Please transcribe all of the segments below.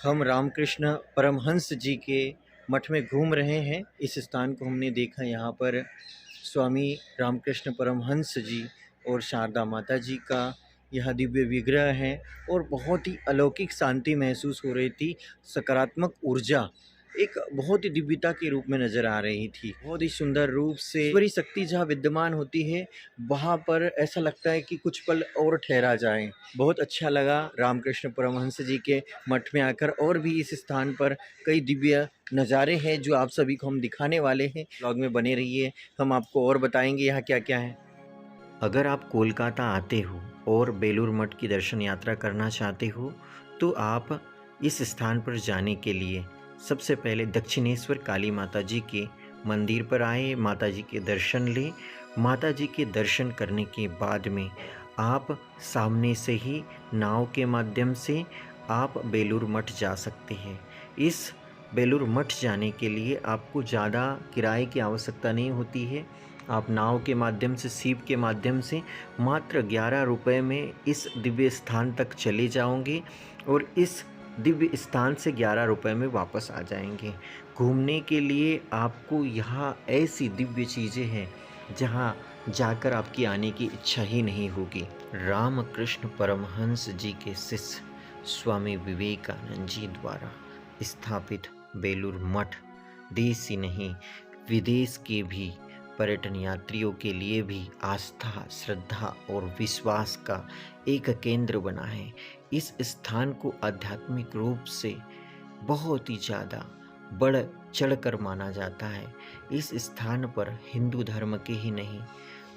हम रामकृष्ण परमहंस जी के मठ में घूम रहे हैं। इस स्थान को हमने देखा, यहाँ पर स्वामी रामकृष्ण परमहंस जी और शारदा माता जी का यह दिव्य विग्रह है और बहुत ही अलौकिक शांति महसूस हो रही थी। सकारात्मक ऊर्जा एक बहुत ही दिव्यता के रूप में नजर आ रही थी। बहुत ही सुंदर रूप से ईश्वरी शक्ति जहाँ विद्यमान होती है, वहाँ पर ऐसा लगता है कि कुछ पल और ठहरा जाए। बहुत अच्छा लगा रामकृष्ण परमहंस जी के मठ में आकर। और भी इस स्थान पर कई दिव्य नज़ारे हैं जो आप सभी को हम दिखाने वाले हैं। ब्लॉग में बने रहिए, हम आपको और बताएंगे यहाँ क्या क्या है। अगर आप कोलकाता आते हो और बेलूर मठ की दर्शन यात्रा करना चाहते हो तो आप इस स्थान पर जाने के लिए सबसे पहले दक्षिणेश्वर काली माता जी के मंदिर पर आए, माता जी के दर्शन लें। माता जी के दर्शन करने के बाद में आप सामने से ही नाव के माध्यम से आप बेलूर मठ जा सकते हैं। इस बेलूर मठ जाने के लिए आपको ज़्यादा किराए की आवश्यकता नहीं होती है। आप नाव के माध्यम से, सीप के माध्यम से मात्र 11 रुपये में इस दिव्य स्थान तक चले जाओगे और इस दिव्य स्थान से 11 रुपये में वापस आ जाएंगे। घूमने के लिए आपको यहाँ ऐसी दिव्य चीज़ें हैं जहाँ जाकर आपकी आने की इच्छा ही नहीं होगी। रामकृष्ण परमहंस जी के शिष्य स्वामी विवेकानंद जी द्वारा स्थापित बेलूर मठ देश ही नहीं विदेश के भी पर्यटन यात्रियों के लिए भी आस्था, श्रद्धा और विश्वास का एक केंद्र बना है। इस स्थान को आध्यात्मिक रूप से बहुत ही ज़्यादा बढ़ चढ़कर माना जाता है। इस स्थान पर हिंदू धर्म के ही नहीं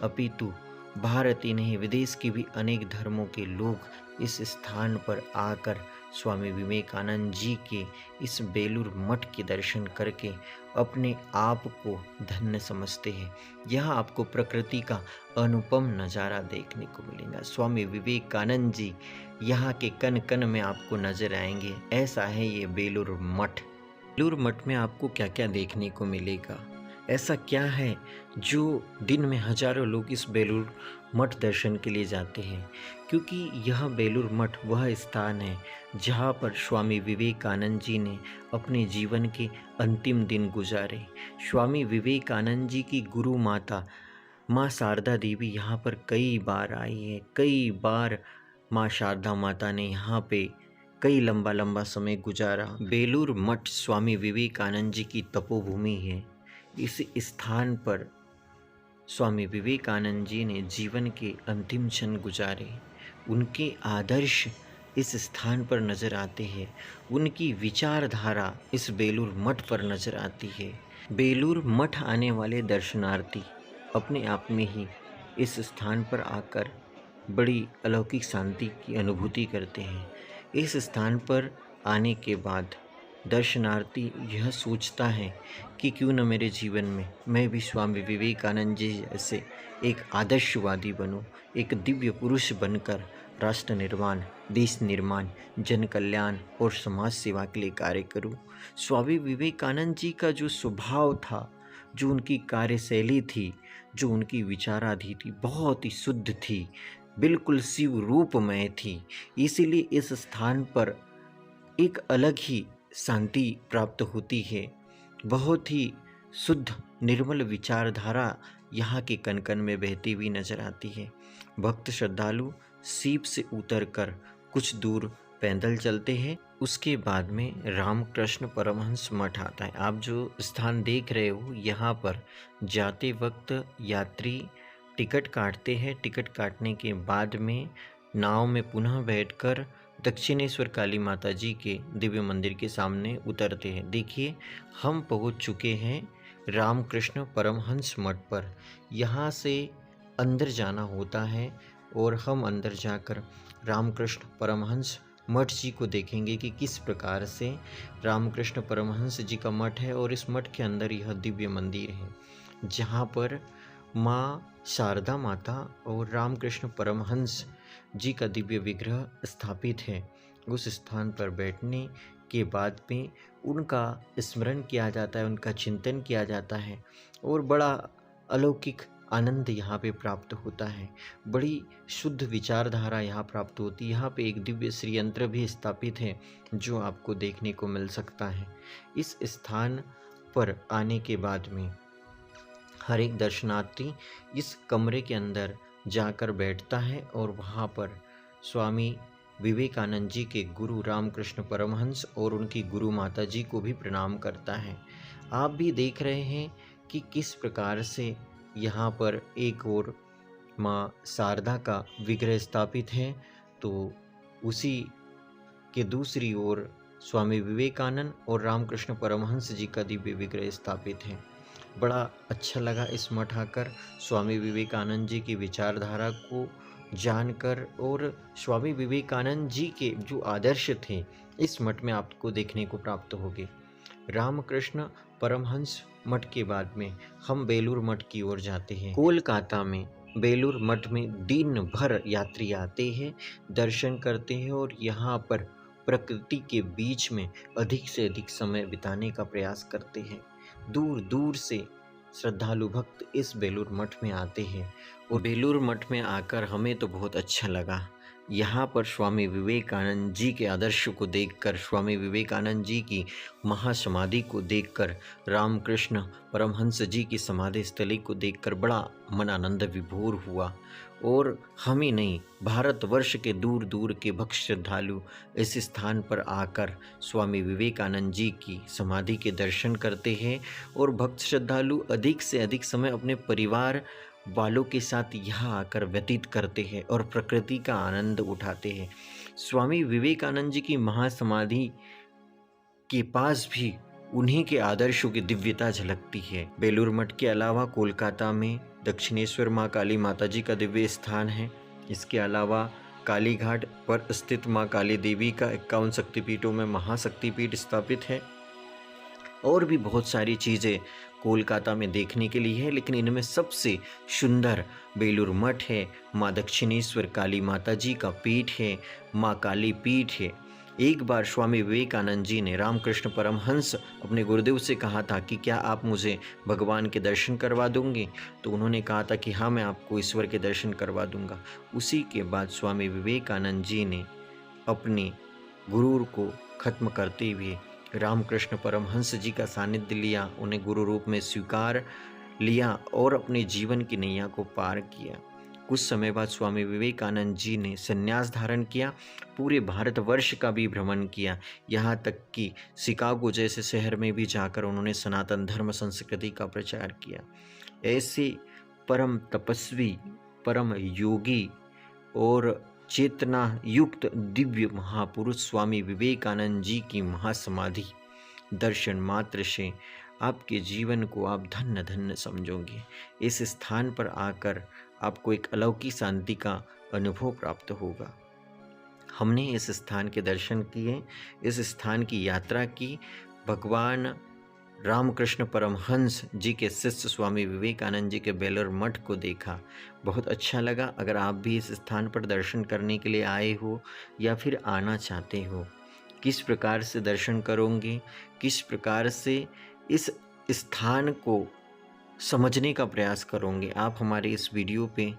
अपितु भारत ही नहीं विदेश के भी अनेक धर्मों के लोग इस स्थान पर आकर स्वामी विवेकानंद जी के इस बेलूर मठ के दर्शन करके अपने आप को धन्य समझते हैं। यहाँ आपको प्रकृति का अनुपम नज़ारा देखने को मिलेगा। स्वामी विवेकानंद जी यहाँ के कण कण में आपको नजर आएंगे। ऐसा है ये बेलूर मठ। बेलूर मठ में आपको क्या क्या देखने को मिलेगा, ऐसा क्या है जो दिन में हजारों लोग इस बेलूर मठ दर्शन के लिए जाते हैं? क्योंकि यह बेलूर मठ वह स्थान है जहाँ पर स्वामी विवेकानंद जी ने अपने जीवन के अंतिम दिन गुजारे। स्वामी विवेकानंद जी की गुरु माता माँ शारदा देवी यहाँ पर कई बार आई है। कई बार माँ शारदा माता ने यहाँ पे कई लंबा लंबा समय गुजारा। बेलूर मठ स्वामी विवेकानंद जी की तपोभूमि है। इस स्थान पर स्वामी विवेकानंद जी ने जीवन के अंतिम क्षण गुजारे। उनके आदर्श इस स्थान पर नजर आते हैं। उनकी विचारधारा इस बेलूर मठ पर नजर आती है। बेलूर मठ आने वाले दर्शनार्थी अपने आप में ही इस स्थान पर आकर बड़ी अलौकिक शांति की अनुभूति करते हैं। इस स्थान पर आने के बाद दर्शनार्थी यह सोचता है कि क्यों न मेरे जीवन में मैं भी स्वामी विवेकानंद जी जैसे एक आदर्शवादी बनूं, एक दिव्य पुरुष बनकर राष्ट्र निर्माण, देश निर्माण, जन कल्याण और समाज सेवा के लिए कार्य करूं। स्वामी विवेकानंद जी का जो स्वभाव था, जो उनकी कार्यशैली थी, जो उनकी विचाराधि थी, बहुत ही शुद्ध थी, बिल्कुल शिव रूपमय थी। इसीलिए इस स्थान पर एक अलग ही शांति प्राप्त होती है। बहुत ही शुद्ध निर्मल विचारधारा यहाँ के कण कण में बहती हुई नजर आती है। भक्त श्रद्धालु सीप से उतरकर कुछ दूर पैदल चलते हैं। उसके बाद में रामकृष्ण परमहंस मठ आता है। आप जो स्थान देख रहे हो, यहाँ पर जाते वक्त यात्री टिकट काटते हैं। टिकट काटने के बाद में नाव में पुनः बैठकर दक्षिणेश्वर काली माता जी के दिव्य मंदिर के सामने उतरते हैं। देखिए, हम पहुंच चुके हैं रामकृष्ण परमहंस मठ पर। यहाँ से अंदर जाना होता है और हम अंदर जाकर रामकृष्ण परमहंस मठ जी को देखेंगे कि किस प्रकार से रामकृष्ण परमहंस जी का मठ है। और इस मठ के अंदर यह दिव्य मंदिर है जहाँ पर माँ शारदा माता और रामकृष्ण परमहंस जी का दिव्य विग्रह स्थापित है। उस स्थान पर बैठने के बाद में उनका स्मरण किया जाता है, उनका चिंतन किया जाता है और बड़ा अलौकिक आनंद यहाँ पे प्राप्त होता है। बड़ी शुद्ध विचारधारा यहाँ प्राप्त होती है। यहाँ पे एक दिव्य श्री यंत्र भी स्थापित है जो आपको देखने को मिल सकता है। इस स्थान पर आने के बाद में हर एक दर्शनार्थी इस कमरे के अंदर जाकर बैठता है और वहाँ पर स्वामी विवेकानंद जी के गुरु रामकृष्ण परमहंस और उनकी गुरु माता जी को भी प्रणाम करता है। आप भी देख रहे हैं कि किस प्रकार से यहाँ पर एक और माँ शारदा का विग्रह स्थापित है, तो उसी के दूसरी ओर स्वामी विवेकानंद और रामकृष्ण परमहंस जी का दिव्य विग्रह स्थापित है। बड़ा अच्छा लगा इस मठ आकर, स्वामी विवेकानंद जी की विचारधारा को जानकर, और स्वामी विवेकानंद जी के जो आदर्श थे इस मठ में आपको देखने को प्राप्त होंगे। रामकृष्ण परमहंस मठ के बाद में हम बेलूर मठ की ओर जाते हैं। कोलकाता में बेलूर मठ में दिन भर यात्री आते हैं, दर्शन करते हैं और यहाँ पर प्रकृति के बीच में अधिक से अधिक समय बिताने का प्रयास करते हैं। दूर दूर से श्रद्धालु भक्त इस बेलूर मठ में आते हैं और बेलूर मठ में आकर हमें तो बहुत अच्छा लगा। यहाँ पर स्वामी विवेकानंद जी के आदर्श को देखकर, स्वामी विवेकानंद जी की महासमाधि को देखकर, रामकृष्ण परमहंस जी की समाधि स्थली को देखकर बड़ा मन आनंद विभोर हुआ। और हम ही नहीं, भारतवर्ष के दूर दूर के भक्त श्रद्धालु इस स्थान पर आकर स्वामी विवेकानंद जी की समाधि के दर्शन करते हैं और भक्त श्रद्धालु अधिक से अधिक समय अपने परिवार वालों के साथ यहाँ आकर व्यतीत करते हैं और प्रकृति का आनंद उठाते हैं। स्वामी विवेकानंद जी की महासमाधि के पास भी उन्हीं के आदर्शों की दिव्यता झलकती है। बेलूर मठ के अलावा कोलकाता में दक्षिणेश्वर माँ काली माता जी का दिव्य स्थान है। इसके अलावा काली घाट पर स्थित माँ काली देवी का 51 शक्तिपीठों में महाशक्तिपीठ स्थापित है। और भी बहुत सारी चीज़ें कोलकाता में देखने के लिए है, लेकिन इनमें सबसे सुंदर बेलूर मठ है। माँ दक्षिणेश्वर काली माता जी का पीठ है, माँ काली पीठ है। एक बार स्वामी विवेकानंद जी ने रामकृष्ण परमहंस अपने गुरुदेव से कहा था कि क्या आप मुझे भगवान के दर्शन करवा दोगे, तो उन्होंने कहा था कि हाँ, मैं आपको ईश्वर के दर्शन करवा दूंगा। उसी के बाद स्वामी विवेकानंद जी ने अपने गुरु को खत्म करते हुए रामकृष्ण परमहंस जी का सानिध्य लिया, उन्हें गुरु रूप में स्वीकार लिया और अपने जीवन की नैया को पार किया। कुछ समय बाद स्वामी विवेकानंद जी ने संन्यास धारण किया, पूरे भारतवर्ष का भी भ्रमण किया, यहाँ तक कि शिकागो जैसे शहर में भी जाकर उन्होंने सनातन धर्म संस्कृति का प्रचार किया। ऐसे परम तपस्वी, परम योगी और चेतना युक्त दिव्य महापुरुष स्वामी विवेकानंद जी की महासमाधि दर्शन मात्र से आपके जीवन को आप धन्य धन्य समझोगे। इस स्थान पर आकर आपको एक अलौकिक शांति का अनुभव प्राप्त होगा। हमने इस स्थान के दर्शन किए, इस स्थान की यात्रा की, भगवान रामकृष्ण परमहंस जी के शिष्य स्वामी विवेकानंद जी के बेलूर मठ को देखा, बहुत अच्छा लगा। अगर आप भी इस स्थान पर दर्शन करने के लिए आए हो या फिर आना चाहते हो, किस प्रकार से दर्शन करोगे, किस प्रकार से इस स्थान को समझने का प्रयास करोगे, आप हमारे इस वीडियो पे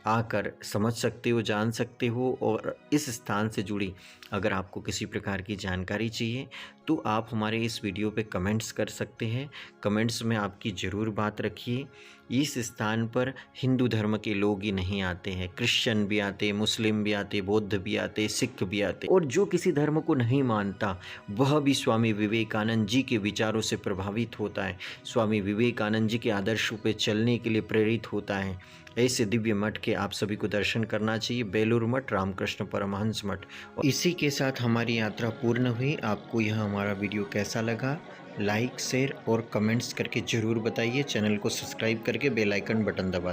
आकर समझ सकते हो, जान सकते हो। और इस स्थान से जुड़ी अगर आपको किसी प्रकार की जानकारी चाहिए तो आप हमारे इस वीडियो पे कमेंट्स कर सकते हैं। कमेंट्स में आपकी ज़रूर बात रखिए। इस स्थान पर हिंदू धर्म के लोग ही नहीं आते हैं, क्रिश्चियन भी आते, मुस्लिम भी आते, बौद्ध भी आते, सिख भी आते, और जो किसी धर्म को नहीं मानता वह भी स्वामी विवेकानंद जी के विचारों से प्रभावित होता है, स्वामी विवेकानंद जी के आदर्शों पर चलने के लिए प्रेरित होता है। ऐसे दिव्य मठ के आप सभी को दर्शन करना चाहिए, बेलूर मठ, रामकृष्ण परमहंस मठ। और इसी के साथ हमारी यात्रा पूर्ण हुई। आपको यह हमारा वीडियो कैसा लगा, लाइक, शेयर और कमेंट्स करके ज़रूर बताइए। चैनल को सब्सक्राइब करके बेल आइकन बटन दबा